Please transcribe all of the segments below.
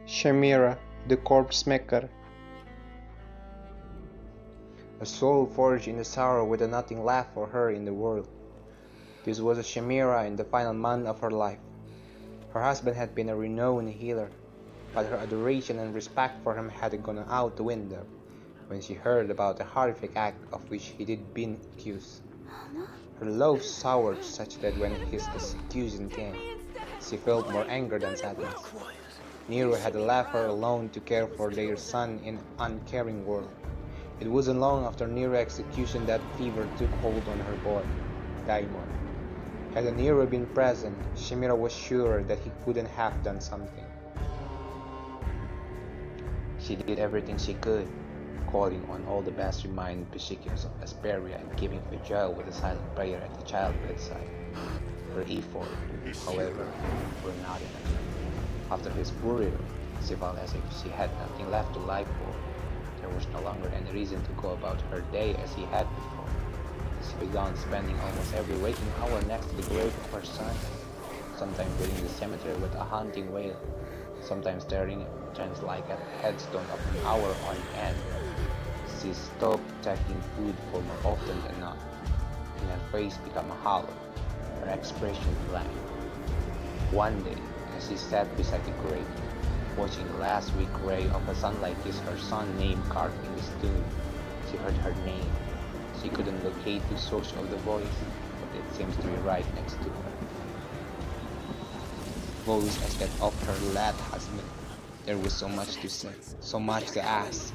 Shemira, the Corpsemaker. A soul forged in the sorrow with nothing left for her in the world. This was a Shemira in the final month of her life. Her husband had been a renowned healer, but her adoration and respect for him had gone out the window when she heard about the horrific act of which he had been accused. Her love soured such that when his accusation came, she felt more anger than sadness. Nero had left her alone to care for their son in an uncaring world. It wasn't long after Nero's execution that fever took hold on her boy, Diamond. Had Nero been present, Shemira was sure that he couldn't have done something. She did everything she could, calling on all the mastermind psychics of Asperia and giving vigil with a silent prayer at the child's bedside. Her efforts, however, were not enough. After his burial, she felt as if she had nothing left to live for. There was no longer any reason to go about her day as she had before. She began spending almost every waking hour next to the grave of her son, sometimes reading the cemetery with a haunting wail, sometimes staring trance-like at the headstone of an hour on end. She stopped taking food for more often than not, and her face became hollow, her expression blank. One day, as she sat beside the grave, watching the last weak ray of the sunlight kiss her son's name carved in the stone, she heard her name. She couldn't locate the source of the voice, but it seems to be right next to her. Voice as that of her late husband. There was so much to say, so much to ask.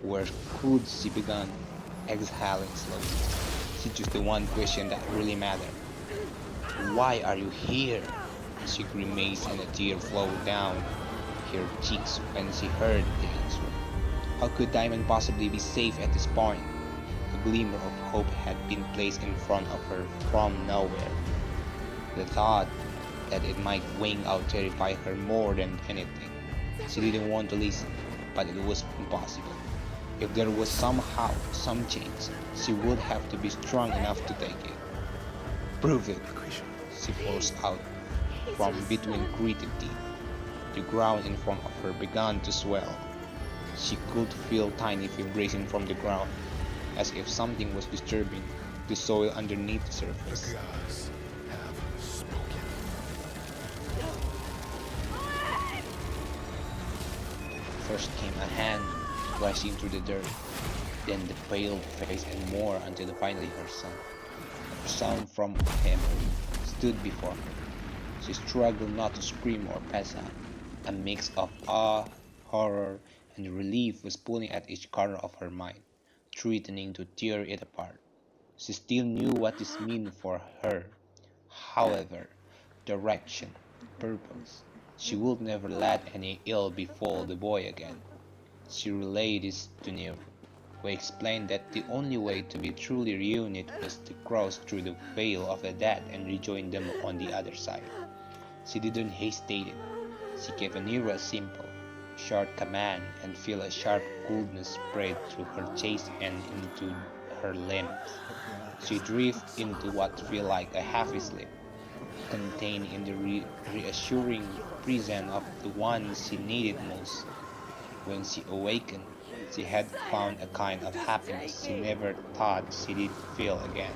Where could she begin? Exhaling slowly, she chose the one question that really mattered. Why are you here? She grimaced and a tear flowed down her cheeks when she heard the answer. How could Diamond possibly be safe at this point? A glimmer of hope had been placed in front of her from nowhere. The thought that it might wing out terrified her more than anything. She didn't want to listen, but it was impossible. If there was somehow some change, she would have to be strong enough to take it. Prove it, she forced out from between gritted teeth. The ground in front of her began to swell. She could feel tiny vibrations from the ground, as if something was disturbing the soil underneath the surface. First came a hand rushing through the dirt, then the pale face and more until finally her son. A sound from him stood before her. She struggled not to scream or pass out. A mix of awe, horror, and relief was pulling at each corner of her mind, threatening to tear it apart. She still knew what this meant for her. However, direction, purpose. She would never let any ill befall the boy again. She relayed this to Nero, who explained that the only way to be truly reunited was to cross through the veil of the dead and rejoin them on the other side. She didn't hesitate. She gave Nero a simple, short command and felt a sharp coolness spread through her chest and into her limbs. She drifted into what felt like a heavy sleep, contained in the reassuring presence of the one she needed most. When she awakened, she had found a kind of happiness she never thought she did feel again.